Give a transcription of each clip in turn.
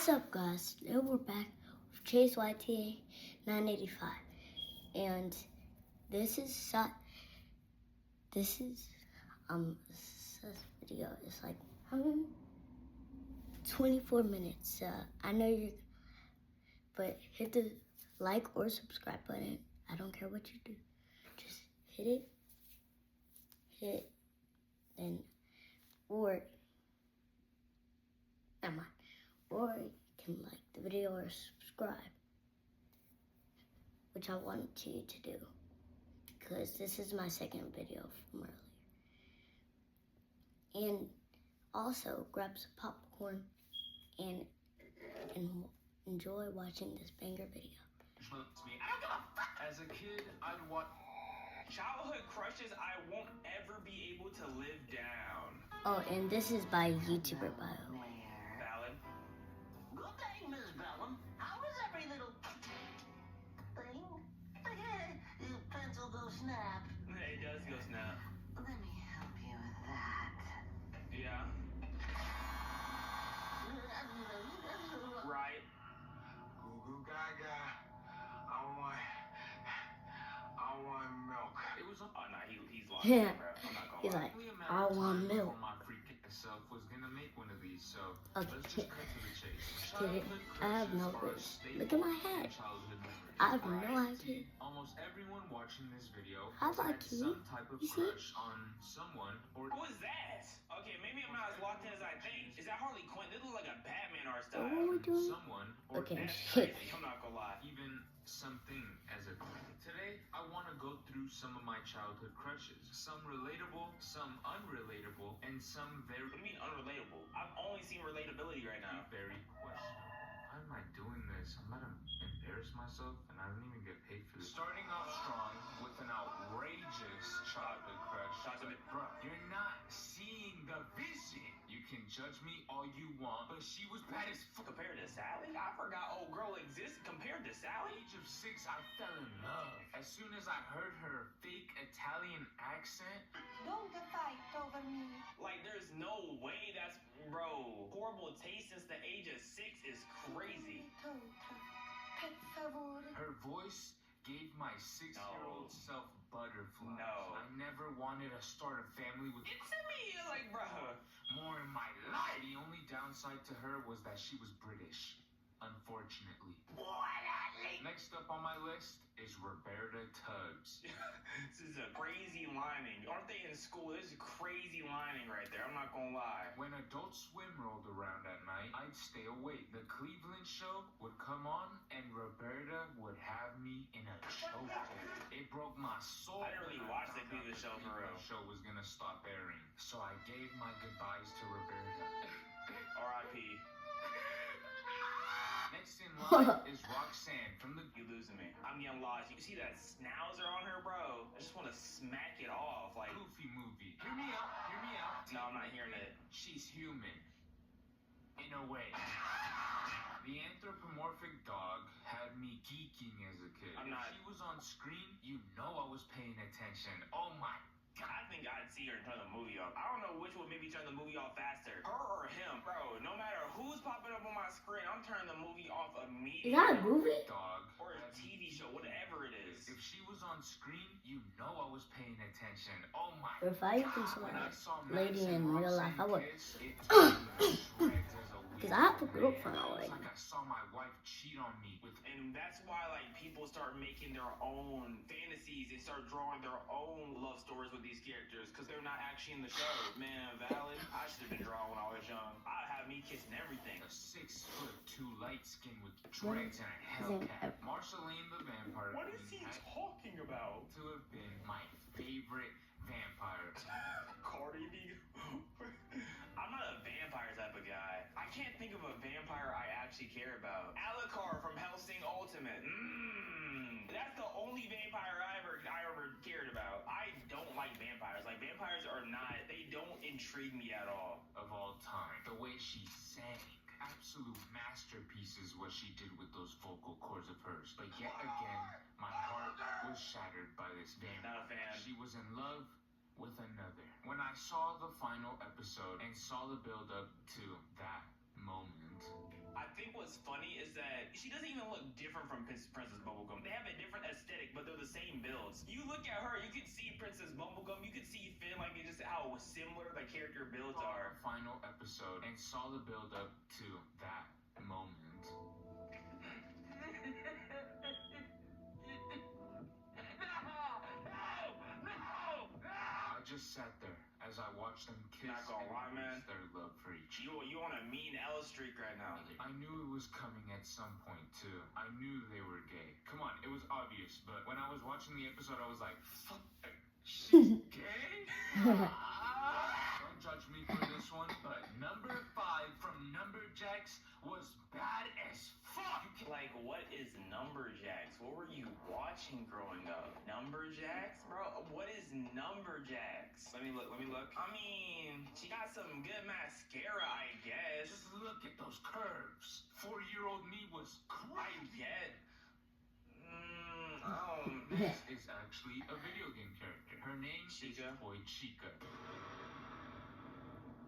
What's up, guys? Today we're back with Chase YTA 985, and this is this video is like 24 minutes. I know you're, but hit the like or subscribe button. I don't care what you do, just hit it, then or never mind. Or you can like the video or subscribe, which I wanted you to do, because this is my second video from earlier. And also grab some popcorn and enjoy watching this banger video. As a kid, I'd watch childhood crushes I won't ever be able to live down. Oh, and this is by YouTuber Bio. Valid. Good day, Miss Bellum. How is every little thing? Your pencil go snap. It does go snap. Let me help you with that. Yeah. Right. Goo goo gaga. I want milk. It was. Oh no, he's lost. Yeah. Bro. I'm not gonna He's lie. like, I want milk. My freak self was gonna make one of these, so Okay. let's just cut to the chase. Kid, I have no wish. Look at my head. Childhood memories. I have no idea. Almost everyone watching this video I has like had you. some type of You see? crush on someone or Who is that? Okay, maybe I'm not as locked in as I think. Is that Harley Quinn? They look like a Batman art So style. what are we doing? someone or Okay, That's shit. crazy. I'm not gonna lie. even something as a kid. Today, I want to go through some of my childhood crushes. Some relatable, some unrelatable, and some very, What do you mean unrelatable? I've only seen relatability right now. very questionable. Why am I doing this? I'm about to embarrass myself, and I don't even get paid for this. Starting off strong with an outrageous childhood crush. Shots of it. Bruh, you're not seeing the vision. You can judge me all you want, but she was bad as fuck. Compared to Sally? I forgot old girl exists compared to Sally? Age of 6, I fell in love. As soon as I heard her fake Italian accent, Don't fight over me. Like, there's no way that's, bro, horrible taste since the age of 6 is crazy. Don't. Per favore. her voice gave my 6-year-old No. self butterflies. No. I never wanted to start a family with It's me, like, bro. more in my life. The only downside to her was that she was British, unfortunately. Next up on my list is Roberta Tubbs. This is a crazy lining. Aren't they in school? This is crazy lining right there. I'm not gonna lie. When Adult Swim rolled around at night, I'd stay awake. The Cleveland show would come on, and Roberta would have me in a chokehold. It broke my soul. I didn't really watch the Cleveland show for real. Show was gonna stop airing, so I gave my goodbyes to Roberta. R.I.P. Next in line is Roxanne from the. You losing me. I'm getting lost. You see that schnauzer on her, bro? I just want to smack it off. Like, Goofy movie. Hear me out. Hear me out. no, I'm not hearing it. She's human. In a way. The anthropomorphic dog had me geeking as a kid. I'm not- If she was on screen, you know I was paying attention. Oh my god. I think I'd see her and turn the movie off. I don't know which would maybe turn the movie off faster. Her or him. Bro, no matter who's popping up on my screen, I'm turning the movie off Is immediately. that a movie? Dog. Or a had me TV show, whatever it is. If she was on screen, you know I was paying attention. Oh my If I god. can see When that I saw lady Madison in real life, I would. Roxanne kiss, it tore me to shreds as a Because weird I have a man. girlfriend It was already. like I saw my wife cheat on me with. And that's why, like, people start making their own fantasies and start drawing their own love stories with these characters because they're not actually in the show. Man, valid. I should have been drawn when I was young. I'd have me kissing everything. A 6'2" light skin with dreads and a Hellcat. Marceline the Vampire What is Queen he had talking about? to have been my favorite vampire. Cardi B. I'm not a vampire type of guy. I can't think of a vampire I actually care about. Alucard from Hellsing Ultimate. That's the only vampire I ever cared about. I don't like vampires. Like, vampires are not, they don't intrigue me at all. Of all time. The way she sang. Absolute masterpieces what she did with those vocal cords of hers. But yet again, my heart was shattered by this vampire. Not a fan. She was in love with another. When I saw the final episode and saw the build up to that moment, I think is that she doesn't even look different from Princess Bubblegum. They have a different aesthetic, but they're the same builds. You look at her, you can see Princess Bubblegum, you can see Finn, like it's just how similar the character builds are. Final episode and saw the build up to that moment. I just sat there as I watched them kiss Not gonna and lie, man. release their love for each You on a mean L streak right now. I knew it was coming at some point too. I knew they were gay. Come on, it was obvious, but when I was watching the episode, I was like, she's gay? Don't judge me for this one, but number 5 from Numberjacks was bad as fuck. Like, what is Numberjacks? What were you watching growing up? Numberjacks? Bro, what is Numberjacks? Let me look. I mean, she got some good mascara, I guess. Just look at those curves. 4-year-old me was crying. Yet. This is actually a video game character. Her name Chica. is Toy Chica.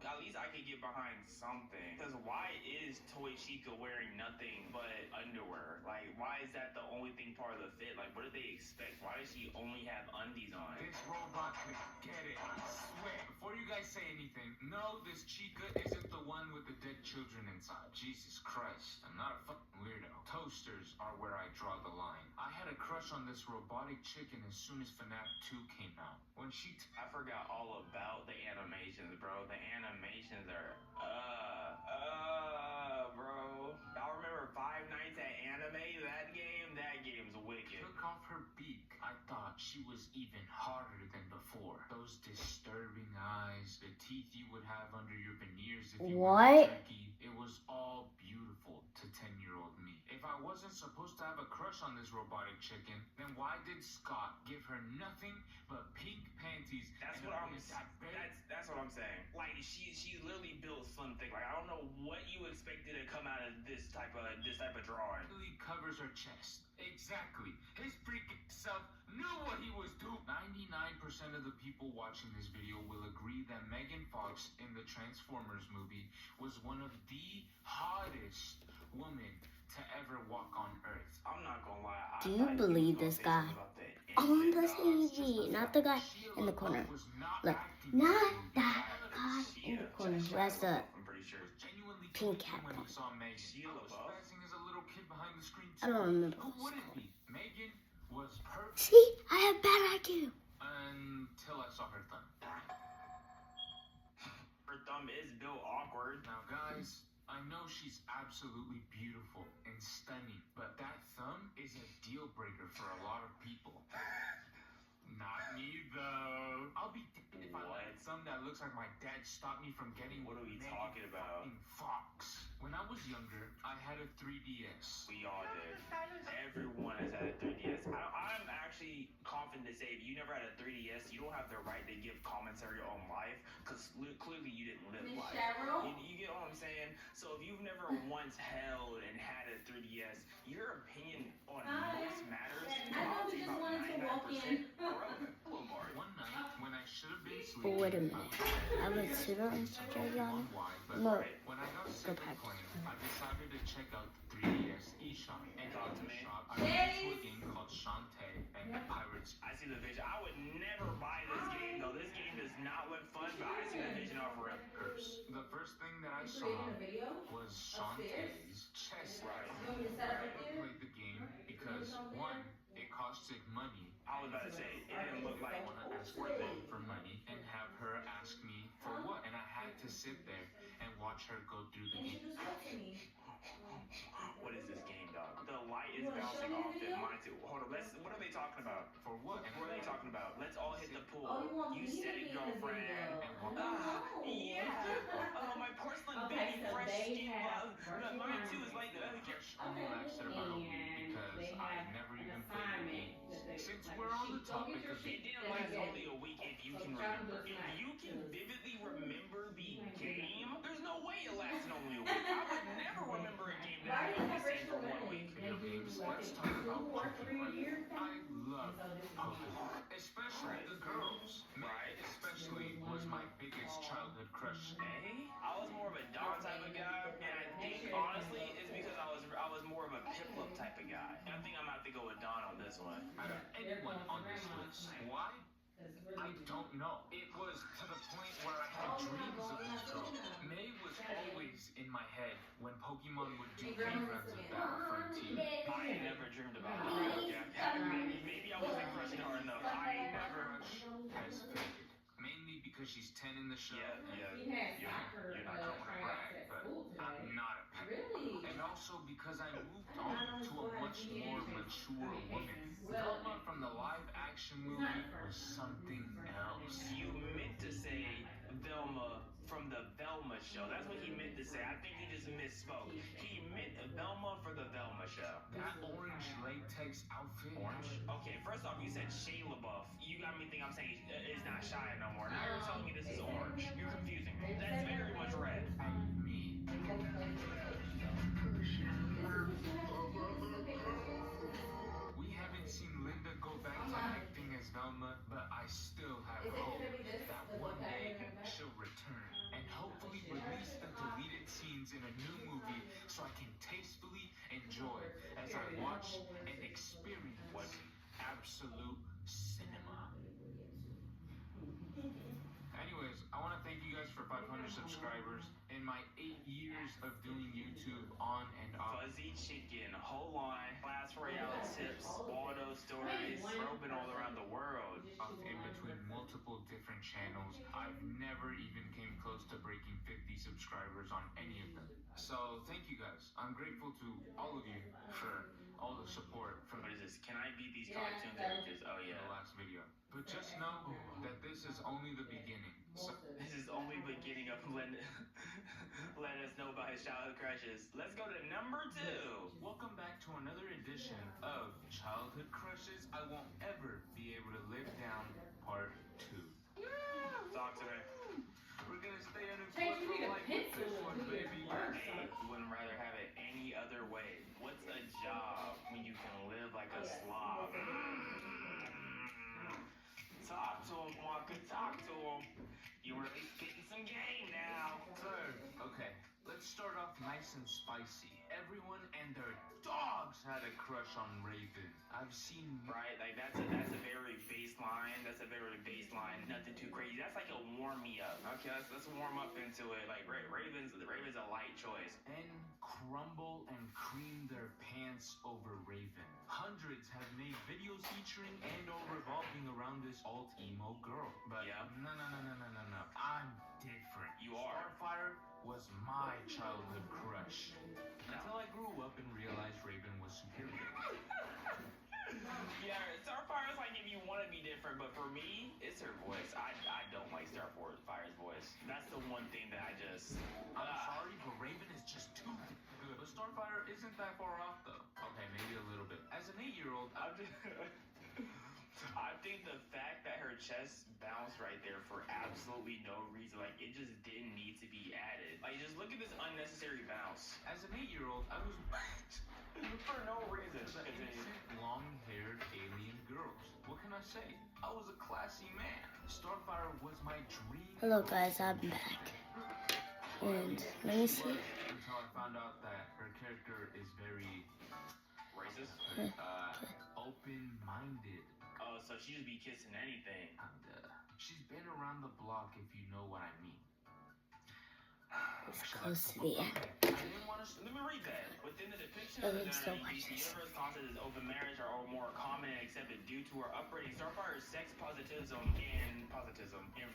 At least I could get behind something. Because why is Toy Chica wearing nothing but underwear? Like, why is that the only thing part of the fit? Like, what do they expect? Why does she only have undies on? This robot could get it, I swear. Before you guys say anything, no, this Chica isn't the one with the dead children inside. Jesus Christ, I'm not a fucking weirdo. Toasters are where I draw the line. I had a crush on this robotic chicken as soon as FNAF 2 came out. When she I forgot all about the animations, bro. The animations are, bro. Y'all remember Five Nights at Anime? That game's wicked. took off her beak, I thought she was even harder than before. Those disturbing eyes, the teeth you would have under your veneers if you were What? turkey. It was all beautiful to 10-year-old me. If I wasn't supposed to have a crush on this robotic chicken, then why did Scott give her nothing but pink panties? That's and what a I'm. wig that big? That's what I'm saying. Like she literally built slim thick. Like I don't know what you expected to come out of this type of drawing. Really covers her chest. Exactly. His freaking self knew what he was doing. 99% of the people watching this video will agree that Megan Fox in the Transformers movie was one of the hottest women to ever walk on Earth. I'm not gonna lie. Do you believe this guy? Oh, I'm listening to you, not the guy in the corner. Look, not that guy in the corner. That's the I'm pretty sure. Genuinely pink thinking cat when guy. he saw Megan. Sheila I was Buff? spazzing as a little kid behind the screen I don't remember. Who would it be? Megan was perfect See, I have bad IQ. until I saw her thumb. Her thumb is built awkward. Now, guys, I know she's absolutely beautiful and stunning, but that thumb is a deal breaker for a lot of people. Not me, though. I'll be damned if I What? let some that looks like my dad stop me from getting What are we Megan talking about? fucking Fox. When I was younger, I had a 3DS. We all did. Everyone has had a 3DS. I'm actually confident to say if you never had a 3DS, you don't have the right to give commentary on life because clearly you didn't live Miss life. Cheryl? You get what I'm saying? So if you've never once held and had a 3DS, your opinion on most matters is I thought you just wanted to walk in. irrelevant. Hello, Mari. One night, when I should have been But sleeping, wait a minute. I would sit on Instagram. why, but No. when I got sick of back. playing, I decided to check out the 3DS eShop. And Talk to in the me. shop, I ran into a game called Shantae and Pirates. I see the vision. I would never buy this game though. This game does not look fun, but I see the vision of it. Curse. The first thing that I saw Creating a video? was Shantae's chest. Right. You want me to set up I right there? played the game because one, it costed money. I was about to say it didn't look like I want to ask her for money and have her ask me for what, and I had to sit there and watch her go through the game. Introduce her to me. What is this game, dog? The light is bouncing off in mine too. Hold on, what are they talking about? For what? And What are they talking about? Let's all hit the pool. Oh, you want You me to said be it, in the girlfriend. video? And what? Yeah. Oh, my porcelain Okay, baby, so fresh they skin have love. virtual Mine too is like Fresh only lasted about a week And because they I have never an even played the game. assignment that they- Since like we're a on the sheet. Go topic get your of It didn't Then last I get- only a week if you So can try to remember. do it If tonight, you can 'cause vividly remember the you ain't doing game, there's no way it lasted only a week. I would never remember a game that Why I do you only have seen for virtual 1 learning? week. Video They do games. like Let's a talk about schoolwork for a Pokemon. year I thing. love And so this is Pokemon, especially the girls. Meg Right. especially was my biggest childhood crush. Hey, I was more of a dog type of guy, and I think honestly it's because I was Dawn on this one. Out of anyone on this list. Why? I don't know. It was to the point where I had dreams of this girl. May was always in my head when Pokemon would do reruns of Battlefront 2. I never dreamed about it. Okay. Maybe I wasn't crushing hard enough. I never. Has faded. Mainly because she's 10 in the show. Yeah. You're not going to brag, but I'm not a pet. Really? And also because I moved on to a much more mature woman. Velma from the live action movie was something else. You meant to say Velma from the Velma show. That's what he meant to say. I think he just misspoke. He meant Velma for the Velma show. That orange latex outfit. Orange? Okay, first off, you said Shea LaBeouf. You got me thinking I'm saying it's not Shia no more. Now you're telling me this is orange. You're confusing me. That's very much red. And me. We haven't seen Linda go back to acting as Velma, but I still have hope that one day she'll return and hopefully release the deleted scenes in a new movie so I can tastefully enjoy as I watch and experience absolute cinema. Anyways, I want to thank you guys for 500 subscribers. In my 8 years of doing YouTube on and off, Fuzzy Chicken, Whole Line, Clash Royale tips, Waldo stories, roping all around the world. in between multiple different channels, I've never even came close to breaking 50 subscribers on any of them. So thank you guys. I'm grateful to all of you for all the support from What is this? Can I beat these cartoon characters? Oh yeah. the last video. But just know that this is only the beginning. So This is only beginning of letting us know about his childhood crushes. Let's go to number 2. welcome back to another edition of Childhood Crushes I Won't Ever Be Able to Live Down Part 2. Talk to me. We're gonna stay Hey, you need a like this pencil one, to baby. Hey, wouldn't rather have it any other way. What's a job when you can live like a slob? Talk to him, Wonka, talk to him. You really spitting some game now. Third, okay, let's start off nice and spicy. Everyone and their dogs had a crush on Raven. I've seen Right, like that's a very baseline. That's a very baseline. Nothing too crazy. That's like a warm me up. Okay, let's warm up into it. Like Raven's a light choice. men crumble and cream their pants over Raven. Hundreds have made videos featuring and or revolving around this alt emo girl. But Yeah. no. I'm different. You are. Starfire was my childhood crush. Until I grew up and realized Raven was superior. Yeah, Starfire's like if you want to be different, but for me, it's her voice. I don't like Starfire's voice. That's the one thing that I just. I'm sorry, but Raven is just too good. But Starfire isn't that far off, though. Okay, maybe a little bit. As an 8-year-old, I'm just. I think the fact that her chest bounced right there for absolutely no reason, like it just didn't need to be added. Like just look at this unnecessary bounce. as an 8-year-old, I was For no reason. the innocent, long-haired alien girls. What can I say? I was a classy man. Starfire was my dream. Hello guys, I'm back. And let me see. Until I found out that her character is very Racist? open-minded. Oh, so she just be kissing anything. And she's been around the block, if you know what I mean. It's close to the end. I didn't want to. Let me read that. Within the depiction Oh, of the then still genre, watch the this. universe concept is open marriage are all more common and accepted due to her upbringing. Starfire's sex positivism and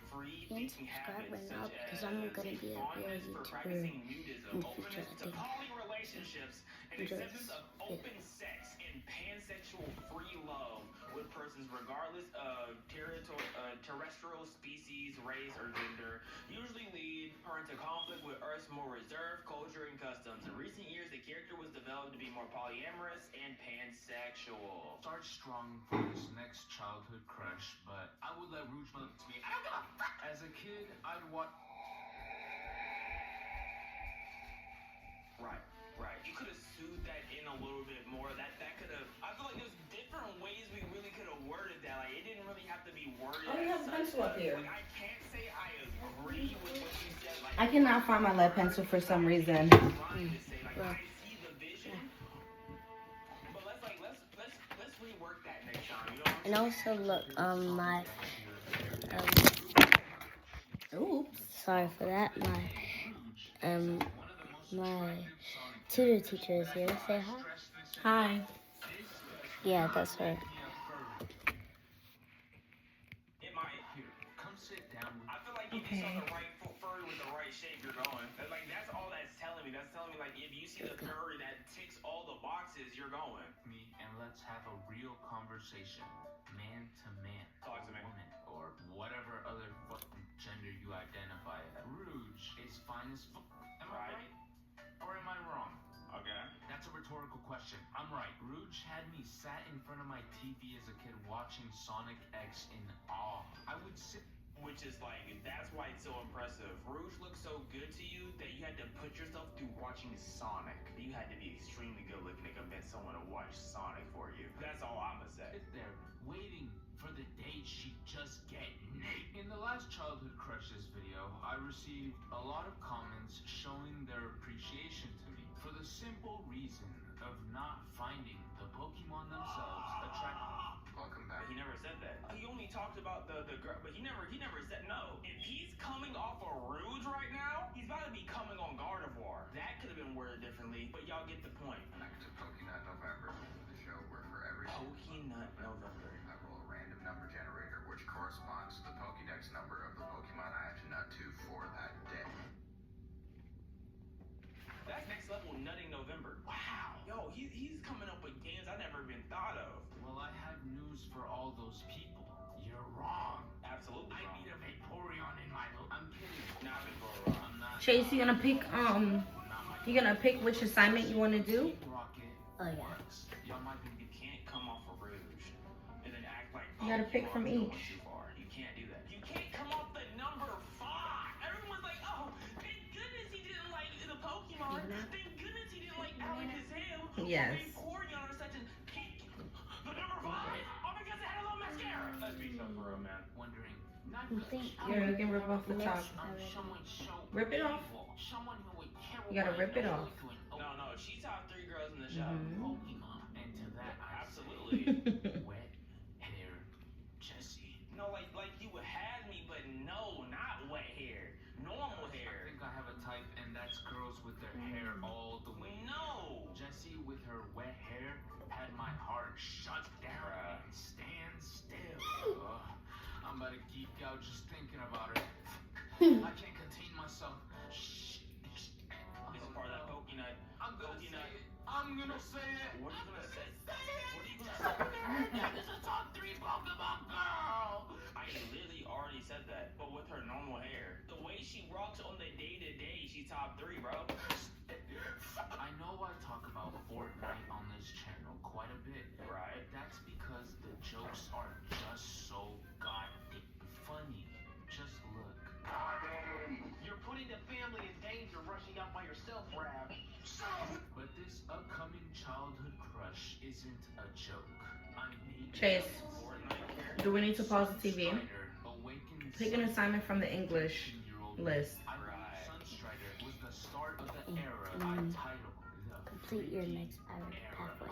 free And thinking subscribe habits right now such because as I'm gonna be a real fondness for YouTuber practicing nudism, in the future, openness I to think. poly relationships, and Enjoy acceptance this. of open sex and pansexual free love with persons regardless of terrestrial species, race, or gender, usually lead her into conflict with Earth's more reserved culture and customs. In recent years, the character was developed to be more polyamorous and pansexual. Start strong for this next childhood crush, but I would let Rouge look to me. I don't give a fuck. As a kid, I'd watch. Right. You could have sued that in a little bit more. That could have. I feel like there's different ways we really could have worded that. Like it didn't really have to be worded. Oh, you have as a pencil such. up here. Like I can't say I agree with what you said. Like I cannot find my lead pencil for some reason. trying to say, like, Well, I see the vision, but let's And also look, my oops, sorry for that. My tutor teacher is here. Say hi. Hi. Yeah, that's her. It might. Here, come sit down with I feel like if you saw the right furry with the right shape, you're going. Like that's all that's telling me. That's telling me like if you see the furry that ticks all the boxes, you're going. me and let's have a real conversation. Man to man. Talk to me. Woman, or whatever other fucking gender you identify as. Rouge is fine as fuck. Am I right? Or am I wrong? Okay. That's a rhetorical question. I'm right. Rouge had me sat in front of my TV as a kid watching Sonic X in awe. I would sit. Which is like, that's why it's so impressive. Rouge looks so good to you that you had to put yourself through watching Sonic. You had to be extremely good looking to convince someone to watch Sonic for you. That's all I'm gonna say. Sit there waiting for the day she'd just get naked. In the last Childhood Crushes video, I received a lot of comments showing their appreciation to me for the simple reason of not finding the Pokemon themselves attractive. Welcome back. He never said that. He only talked about the girl, but he never said no. If he's coming off of Rouge right now, he's about to be coming on Gardevoir. That could have been worded differently, but y'all get the point. Next to Pokénut November, the show where for every Pokénut November. I roll a random number generator which corresponds to the Pokédex number of the Pokemon I have to nut to for that day. That's next level nutting November. Wow. Yo, he's coming up with games I never even thought of. Well, I have news for all those people. You're wrong. Absolutely I wrong. need a Vaporeon in my little. I'm kidding. Not Vaporeon. I'm not. Chase, you gonna pick you gonna pick which assignment you wanna do? Team Rocket Oh, yeah. works. Y'all might be. You can't come off of Rouge and then act like You gotta pick from Pokemon's going each. too far. You can't do that. You can't come off the number 5. Everyone's like, oh, thank goodness he didn't like the Pokemon. Thank goodness he didn't like Alakazam. Yes. Vaporeon or such a pick the number 5. Oh, because it had a little mascara. Let's be so for real, man. Wondering. Not You think Here, you can rip off the top. someone so Rip it off. evil. Someone who would kill You gotta rip it off. No, she top 3 girls in the show. Mhm. Pokemon. And to that, I Absolutely. wet hair Jessie. No, like you had me, but no, not wet hair. Normal I hair. think I have a type, and that's girls with their hair all the way. No. Jessie with her wet hair had my heart shut down Bruh. and stand still. Ugh, I'm about to geek out just thinking about it. I can't contain myself. Shh. This is part of that Pokénut. I'm gonna say Pokénut. it. I'm gonna say it. What are you gonna say? What are you gonna say? This is a top 3 Pokemon girl. I literally already said that, but with her normal hair. The way she rocks on the day-to-day, she's top 3, bro. I know I talk about Fortnite on this channel quite a bit, Right. but that's because the jokes are just so goddamn funny. Just look. You're putting the family in danger rushing out by yourself, Rab. But this upcoming childhood crush isn't a joke. I need Chase, Fortnite character. do we need to pause the TV? Strider awakens Pick an assignment from the English 16-year-old list. I believe Right. Sunstrider was the start of the era I Mm. titled the complete your Freaky next pathway.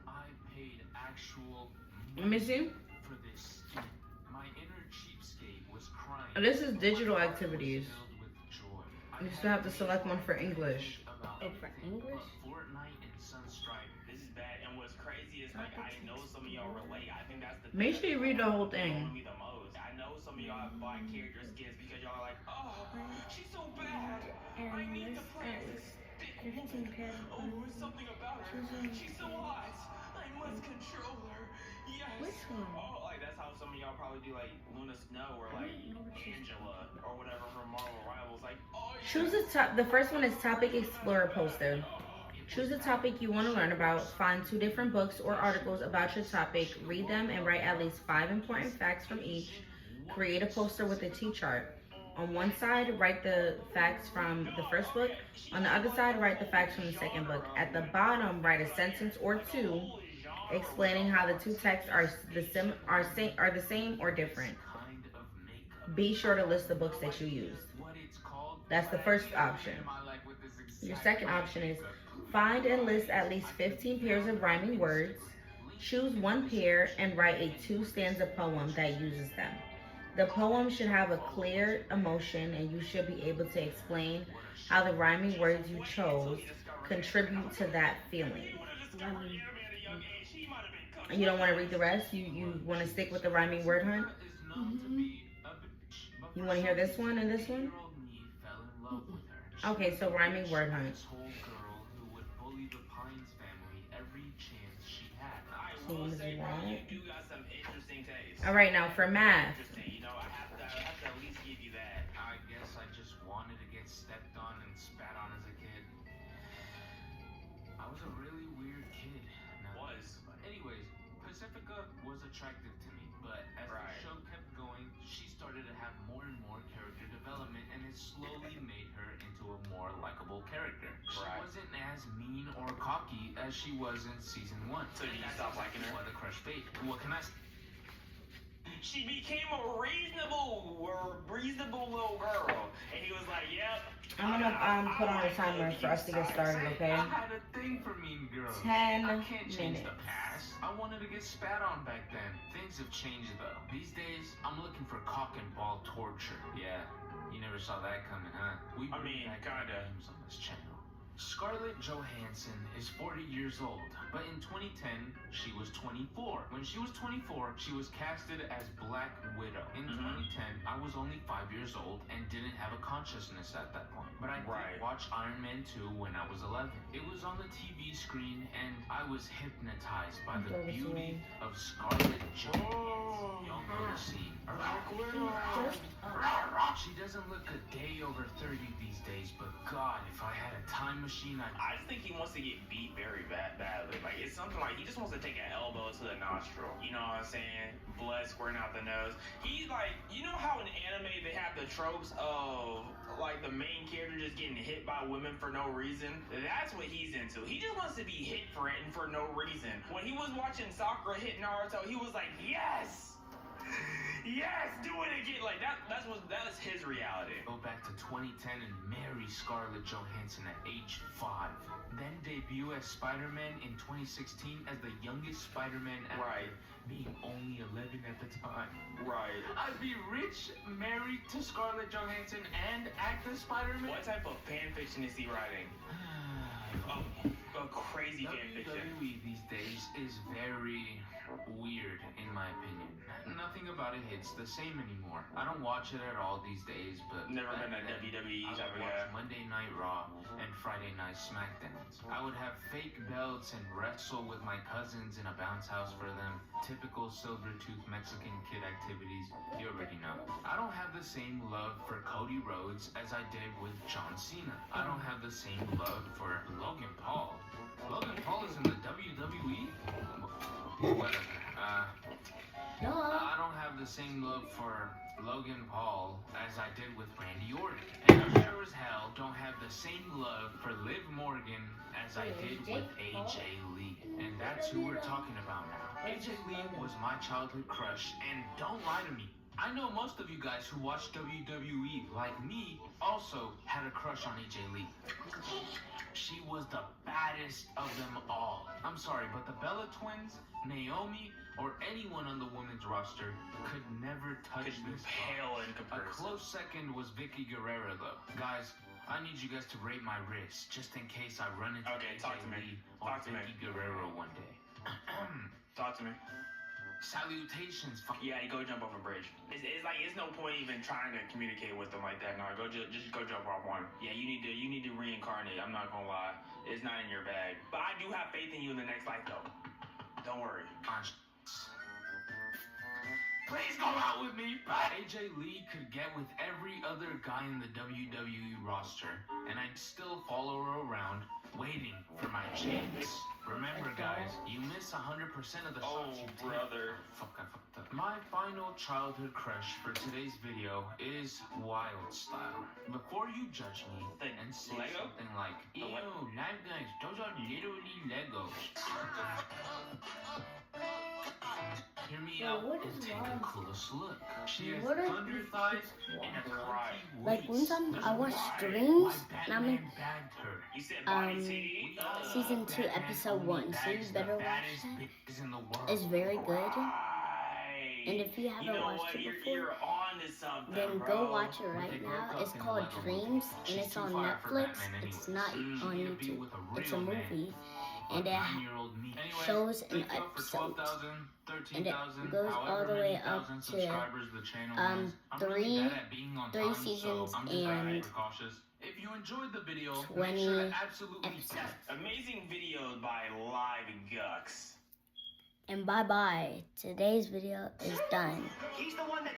I paid actual Let me see. for this skin. My inner cheapskate was crying. This is digital My heart was activities. filled with joy. I You still have to had select one for no English. information about Oh, for anything English? but Fortnite and Sunstrider. This is bad, and what's crazy is like I know some of y'all relate. I think that's the Make thing sure you that's read the whole blowing thing. me the most. I know some of y'all have bought character skins because y'all are like, oh, she's so bad. I need to play as this thick woman. Oh, there's something about her. She's so hot. I must control her. Yes. Which one? Oh, like that's how some of y'all probably do like Luna Snow or like Angela or whatever from Marvel Rivals. Like, oh, Choose a top. The first one is Topic Explorer poster. Choose a topic you want to learn about. Find 2 different books or articles about your topic. Read them and write at least 5 important facts from each. Create a poster with a T-chart. On one side, write the facts from the first book. On the other side, write the facts from the second book. At the bottom, write a sentence or 2 explaining how the 2 texts are the same or different. Kind of makeup. Be sure to list the books that you used. What it's called. That's the first option. Your second option is find and list at least 15 pairs of rhyming words. Choose one pair and write a 2-stanza poem that uses them. The poem should have a clear emotion, and you should be able to explain how the rhyming words you chose contribute to that feeling. You don't want to read the rest? You want to stick with the rhyming word hunt? You want to hear this one and this one? Okay, so rhyming word hunt. So you wanna do that? All right, now for math. You know, I have to at least give you that. I guess I just wanted to get stepped on and spat on as a kid. I was a really weird kid. Anyways, Pacifica was attractive to me, but as the show kept going, she started to have more and more character development, and it slowly made her into a more likable character. She wasn't as mean or cocky as she was in season 1. So you stop liking her? What a crush fate. What can I say? She became a reasonable little girl, and he was like, "Yep." I'm gonna put on a timer for us to get started, okay? I had a thing for mean girls. 10 I can't change the minutes. past. I wanted to get spat on back then. Things have changed though. These days, I'm looking for cock and ball torture. Yeah, you never saw that coming, huh? We I mean, kinda. games on this channel. Scarlett Johansson is 40 years old, but in 2010, she was 24. When she was 24, she was casted as Black Widow. In 2010, I was only 5 years old and didn't have a consciousness at that point. But I did watch Iron Man 2 when I was 11. It was on the TV screen, and I was hypnotized by the beauty of Scarlett Johansson. Y'all know the scene. She doesn't look a day over 30 these days, but God, if I had a time machine, I just think he wants to get beat very badly. Like, it's something like he just wants to take an elbow to the nostril. You know what I'm saying? Blood squirting out the nose. He's like, you know how in anime they have the tropes of like the main character just getting hit by women for no reason? That's what he's into. He just wants to be hit for it and for no reason. When he was watching Sakura hit Naruto, he was like, yes! Yes, do it again. Like that's his reality. Go back to 2010 and marry Scarlett Johansson at age 5. Then debut as Spider-Man in 2016 as the youngest Spider-Man ever, being only 11 at the time. I'd be rich, married to Scarlett Johansson, and act as Spider-Man. What type of fan fiction is he writing? A crazy fan fiction. WWE these days is very weird, in my opinion. Nothing about it hits the same anymore. I don't watch it at all these days, but Never been a WWE I type would of watch guy. Monday Night Raw and Friday Night SmackDowns. I would have fake belts and wrestle with my cousins in a bounce house for them. Typical silver-tooth Mexican kid activities. You already know. I don't have the same love for Cody Rhodes as I did with John Cena. I don't have the same love for Logan Paul. Logan Paul is in the WWE? Whatever. I don't have the same love for Logan Paul as I did with Randy Orton. And I sure as hell don't have the same love for Liv Morgan as I did with AJ Lee. And that's who we're talking about now. AJ Lee was my childhood crush, and don't lie to me. I know most of you guys who watch WWE, like me, also had a crush on AJ Lee. She was the baddest of them all. I'm sorry, but the Bella Twins, Naomi, or anyone on the women's roster could never touch this. Pale in A comparison. close second was Vicky Guerrero, though. Guys, I need you guys to rate my wrist, just in case I run into Okay, talk to me. Lee or Talk to me. Vicky Guerrero one day. Talk to me. Salutations, Yeah, you go jump off a bridge. It's like it's no point even trying to communicate with them like that. No, just go jump off one. Yeah, you need to reincarnate. I'm not gonna lie, it's not in your bag. But I do have faith in you in the next life, though. Don't worry. Please go out with me. AJ Lee could get with every other guy in the WWE roster, and I'd still follow her around, waiting for my chance. Remember, guys, you miss 100% of the shots you take. brother. Fuck, I fucked up. My final childhood crush for today's video is Wild Style. Before you judge me The and say Lego? something like, ew, Knife Guys, those are literally Legos. Hear me Bro, out what and is take wrong? a close look. She has What are thunder these thighs kids and a walking? crotty Like one waist. time There's I watched why Dreams, and I mean, Batman bagged her. You said body tea? We all know season 2, Batman episode only 1. So you bags the better watch baddest that. bitches in the world. It's very good. Right. And if you haven't watched what? it You're before, on to something, then bro. go watch it right With a now. girl It's cuffed in called Lego Dreams, movie. and She's it's too on fire for Netflix. Batman It's anyways. not on She'd be YouTube. with a It's a real man. movie, and it Nine-year-old me. Anyways, shows and thank y'all for episodes. 12,000, And it 13,000, goes all however the many way up thousand to subscribers the channel has. I'm really three bad at being on three time, seasons so I'm just and extra cautious. If you enjoyed the video, 20 make sure to absolutely episodes. Amazing video by Live Gux. And bye bye. Today's video is done. He's the one that